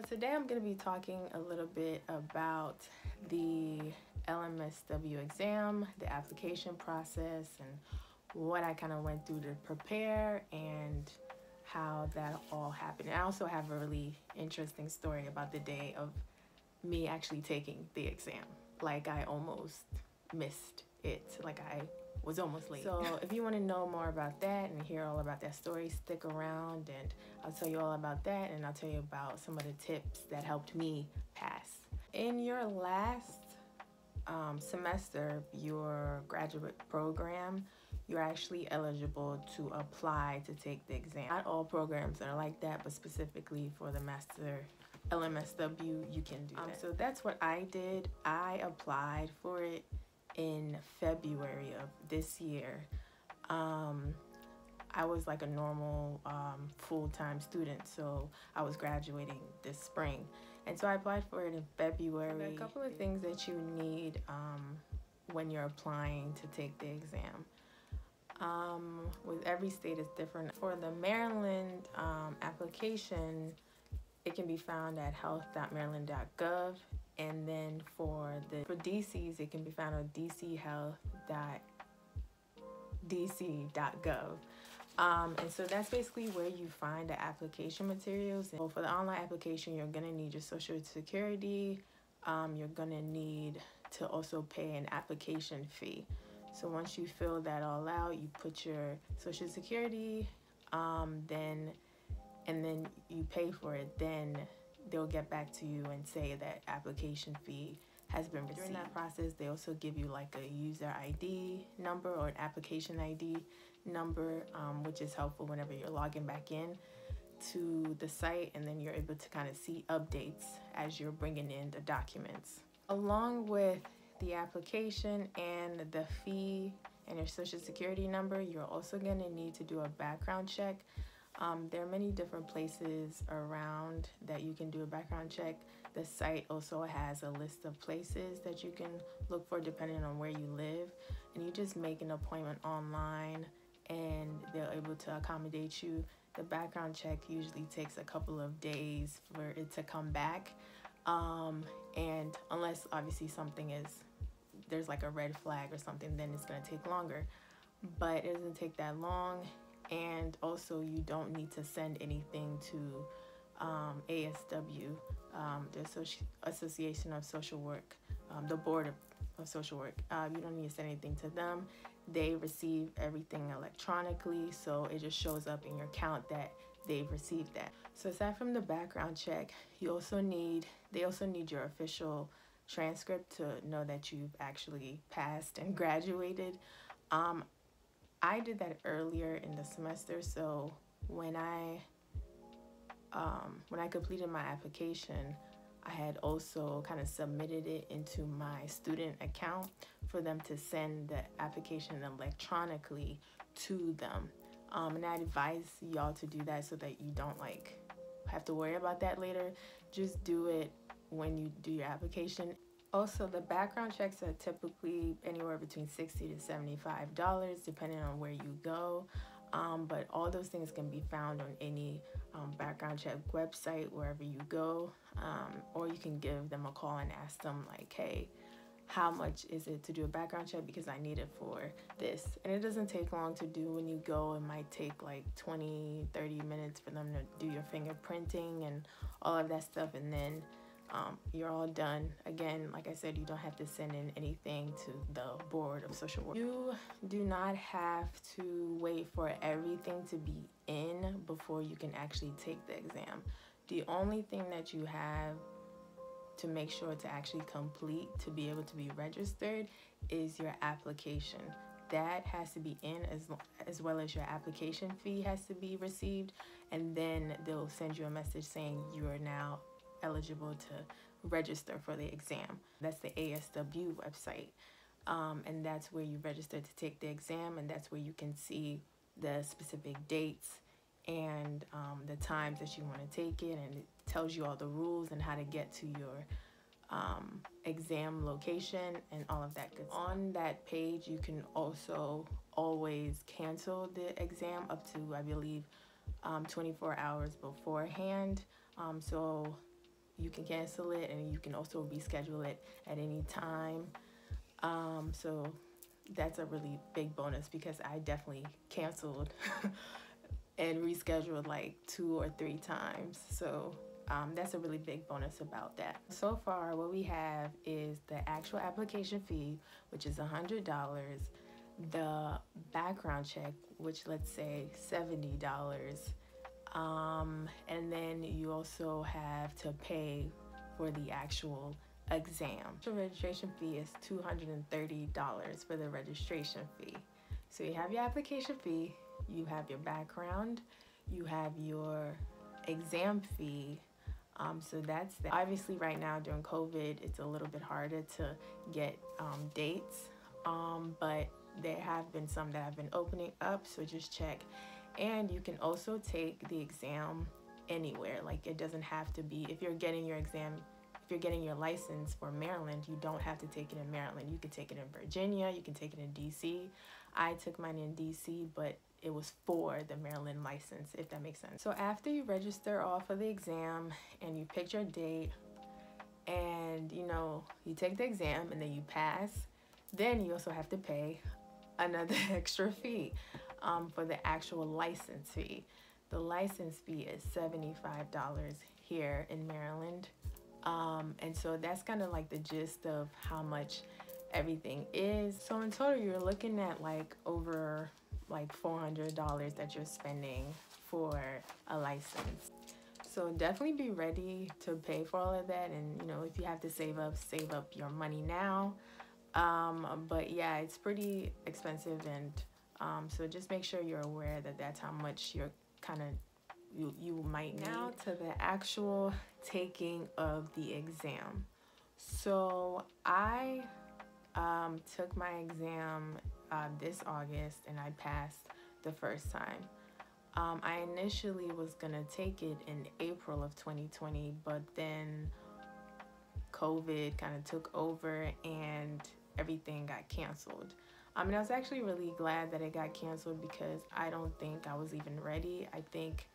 So today I'm going to be talking a little bit about the Lmsw exam, the application process, and what I kind of went through to prepare and how that all happened. And I also have a really interesting story about the day of me actually taking the exam. Like I almost missed it. Like I was almost late. So if you want to know more about that and hear all about that story, stick around and I'll tell you all about that, and I'll tell you about some of the tips that helped me pass. In your last semester, your graduate program, you're actually eligible to apply to take the exam. Not all programs are like that, but specifically for the Master Lmsw, you can do that. So that's what I did. I applied for it in February of this year. I was like a normal full-time student, so I was graduating this spring. And so I applied for it in February. There are a couple of things that you need when you're applying to take the exam. With every state is different. For the Maryland application, it can be found at health.maryland.gov, and then for DC's, it can be found on dc.dc.gov. And so that's basically where you find the application materials. And for the online application, you're gonna need your Social Security. You're gonna need to also pay an application fee. So once you fill that all out, you put your Social Security, then you pay for it. Then they'll get back to you and say that application fee has been received. During that process, they also give you like a user ID number or an application ID number, which is helpful whenever you're logging back in to the site, and then you're able to kind of see updates as you're bringing in the documents. Along with the application and the fee and your Social Security number, you're also going to need to do a background check. There are many different places around that you can do a background check. The site also has a list of places that you can look for depending on where you live, and you just make an appointment online and they're able to accommodate you. The background check usually takes a couple of days for it to come back, and unless obviously there's like a red flag or something, then it's going to take longer, but it doesn't take that long. And also you don't need to send anything to ASW, the Association of Social Work, the Board of Social Work. You don't need to send anything to them. They receive everything electronically, so it just shows up in your account that they've received that. So aside from the background check, they also need your official transcript to know that you've actually passed and graduated. I did that earlier in the semester, so when I completed my application, I had also kind of submitted it into my student account for them to send the application electronically to them. And I advise y'all to do that so that you don't have to worry about that later. Just do it when you do your application. Also, the background checks are typically anywhere between $60 to $75, depending on where you go. But all those things can be found on any background check website, wherever you go. Or you can give them a call and ask them like, hey, how much is it to do a background check, because I need it for this. And it doesn't take long to do. When you go, it might take like 20-30 minutes for them to do your fingerprinting and all of that stuff, and then you're all done. Again, like I said, you don't have to send in anything to the Board of Social Work. You do not have to wait for everything to be in before you can actually take the exam. The only thing that you have to make sure to actually complete to be able to be registered is your application. That has to be in, as well as your application fee has to be received, and then they'll send you a message saying you are now eligible to register for the exam. That's the ASW website, and that's where you register to take the exam, and that's where you can see the specific dates and the times that you want to take it, and it tells you all the rules and how to get to your exam location and all of that good stuff. On that page, you can also always cancel the exam up to, I believe, 24 hours beforehand. So you can cancel it, and you can also reschedule it at any time. So that's a really big bonus, because I definitely canceled and rescheduled like 2 or 3 times. So that's a really big bonus about that. So far, what we have is the actual application fee, which is $100, the background check, which let's say $70, and then you also have to pay for the actual exam. The registration fee is $230 for the registration fee. So you have your application fee, you have your background, you have your exam fee. So that's that. Obviously right now during COVID, it's a little bit harder to get dates, but there have been some that have been opening up, so just check. And you can also take the exam anywhere. Like, it doesn't have to be, if you're getting your exam, if you're getting your license for Maryland, you don't have to take it in Maryland. You can take it in Virginia, you can take it in DC. I took mine in DC, but it was for the Maryland license, if that makes sense. So after you register all for the exam and you pick your date, and you take the exam and then you pass, then you also have to pay another extra fee for the actual license fee. The license fee is $75 here in Maryland. And so that's kind of like the gist of how much everything is. So in total, you're looking at like over like $400 that you're spending for a license. So definitely be ready to pay for all of that. And if you have to save up your money now. But yeah, it's pretty expensive, and so just make sure you're aware that that's how much you're you might need. Now to the actual taking of the exam. So I took my exam this August, and I passed the first time. I initially was gonna take it in April of 2020, but then COVID kind of took over and everything got canceled. And I was actually really glad that it got canceled, because I don't think I was even ready. I think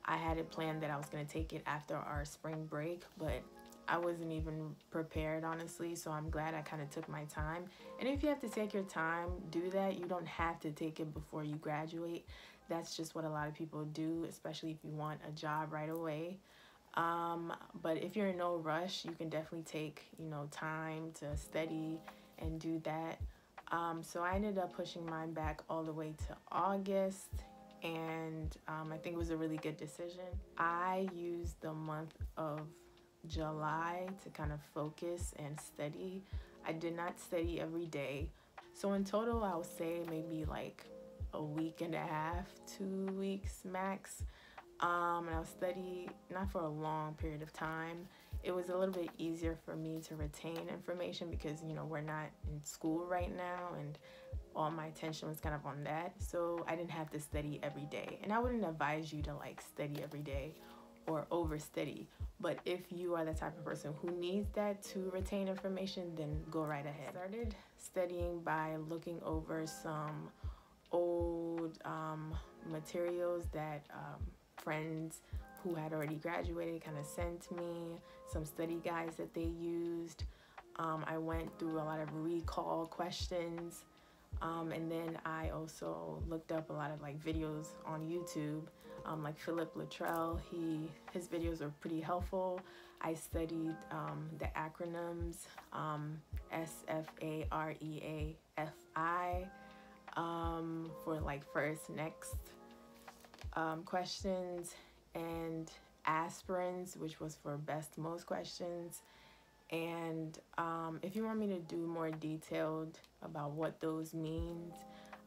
I had it planned that I was going to take it after our spring break, but I wasn't even prepared, honestly. So I'm glad I kind of took my time. And if you have to take your time, do that. You don't have to take it before you graduate. That's just what a lot of people do, especially if you want a job right away. But if you're in no rush, you can definitely take, time to study and do that. So I ended up pushing mine back all the way to August, and I think it was a really good decision. I used the month of July to kind of focus and study. I did not study every day. So in total, I would say maybe like a week and a half, 2 weeks max. And I'll study not for a long period of time. It was a little bit easier for me to retain information because, we're not in school right now, and all my attention was kind of on that. So I didn't have to study every day. And I wouldn't advise you to like study every day or overstudy. But if you are the type of person who needs that to retain information, then go right ahead. I started studying by looking over some old materials that friends who had already graduated kind of sent me, some study guides that they used. I went through a lot of recall questions, and then I also looked up a lot of like videos on YouTube, like Philip Luttrell. His videos are pretty helpful. I studied the acronyms, SFAREAFI, for like first, next questions, and aspirins, which was for best, most questions. And if you want me to do more detailed about what those means,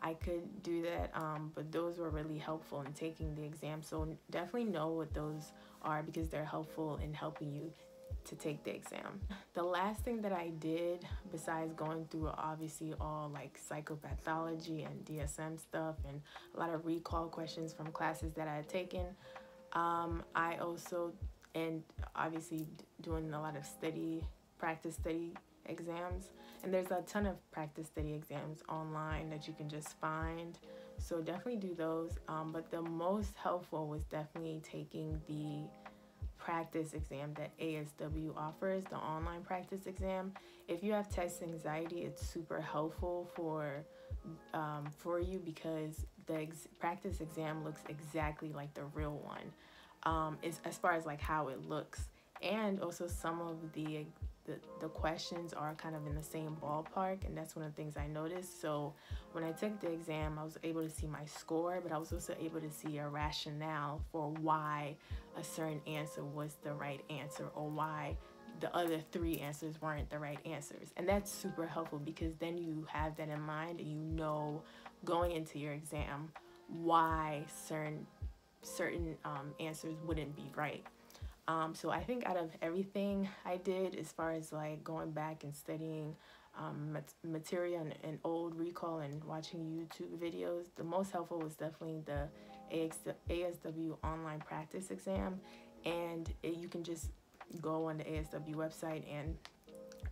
I could do that, but those were really helpful in taking the exam. So definitely know what those are, because they're helpful in helping you to take the exam. The last thing that I did, besides going through obviously all like psychopathology and DSM stuff and a lot of recall questions from classes that I had taken, I also, and obviously doing a lot of practice study exams, and there's a ton of practice study exams online that you can just find, so definitely do those. But the most helpful was definitely taking the practice exam that ASW offers, the online practice exam. If you have test anxiety, it's super helpful for you, because the practice exam looks exactly like the real one, as far as like how it looks, and also some of the questions are kind of in the same ballpark, and that's one of the things I noticed. So when I took the exam, I was able to see my score, but I was also able to see a rationale for why a certain answer was the right answer, or why the other 3 answers weren't the right answers. And that's super helpful, because then you have that in mind, and you know going into your exam why certain answers wouldn't be right. So I think out of everything I did, as far as like going back and studying material and old recall and watching YouTube videos, the most helpful was definitely the ASW online practice exam. And you can just go on the ASW website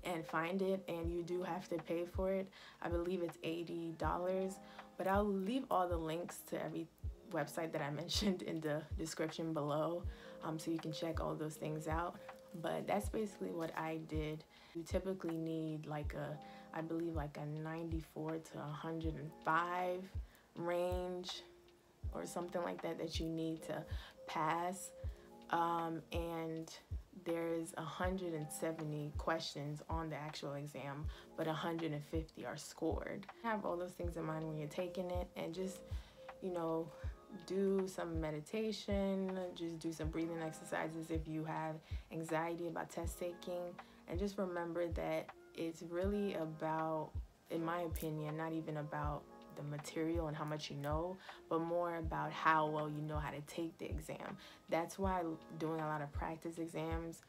and find it, and you do have to pay for it. I believe it's $80, but I'll leave all the links to every website that I mentioned in the description below, so you can check all those things out. But that's basically what I did. You typically need like I believe like a 94 to 105 range or something like that you need to pass, and there's 170 questions on the actual exam, but 150 are scored. Have all those things in mind when you're taking it, and just, you know, do some meditation, just do some breathing exercises if you have anxiety about test taking. And just remember that it's really about, in my opinion, not even about the material and how much you know, but more about how well you know how to take the exam. That's why doing a lot of practice exams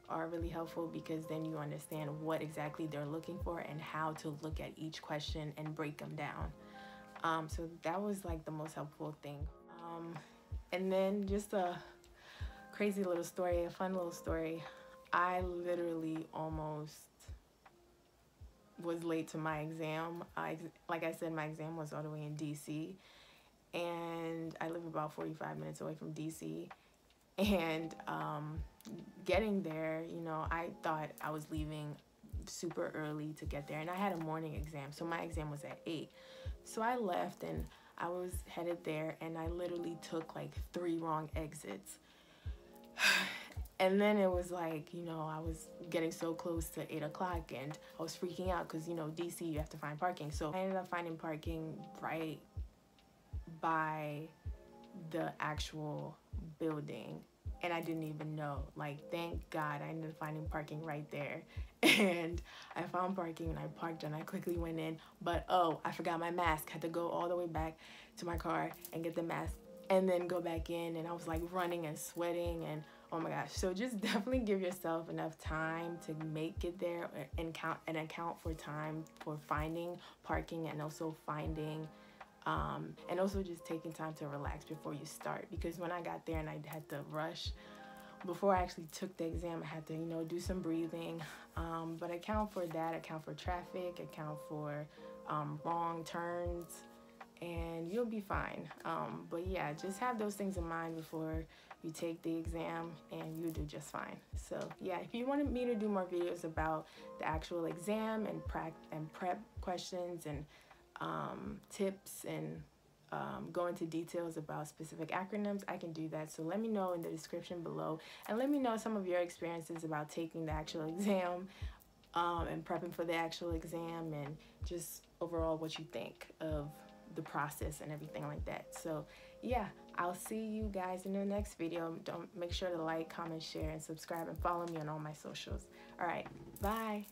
are really helpful, because then you understand what exactly they're looking for and how to look at each question and break them down. So that was like the most helpful thing. And then just a crazy little story, a fun little story. I literally almost was late to my exam. Like I said, my exam was all the way in DC, and I live about 45 minutes away from DC. And getting there, you know, I thought I was leaving super early to get there, and I had a morning exam, so my exam was at 8. So I left and I was headed there, and I literally took like 3 wrong exits. And then it was like, you know, I was getting so close to 8 o'clock, and I was freaking out because, you know, DC, you have to find parking. So I ended up finding parking right by the actual building, and I didn't even know. Like, thank God I ended up finding parking right there. And I found parking, and I parked, and I quickly went in. But oh, I forgot my mask. Had to go all the way back to my car and get the mask, and then go back in. And I was like running and sweating, and oh my gosh. So just definitely give yourself enough time to make it there, and account for time for finding parking, and also finding and also just taking time to relax before you start. Because when I got there and I had to rush before I actually took the exam, I had to, you know, do some breathing, but account for that, account for traffic, account for wrong turns, and you'll be fine. But yeah, just have those things in mind before you take the exam, and you'll do just fine. So yeah, if you wanted me to do more videos about the actual exam and prep questions and tips, and go into details about specific acronyms, I can do that. So let me know in the description below, and let me know some of your experiences about taking the actual exam, and prepping for the actual exam, and just overall what you think of the process and everything like that. So yeah, I'll see you guys in the next video. Don't make sure to like, comment, share, and subscribe, and follow me on all my socials. All right, bye.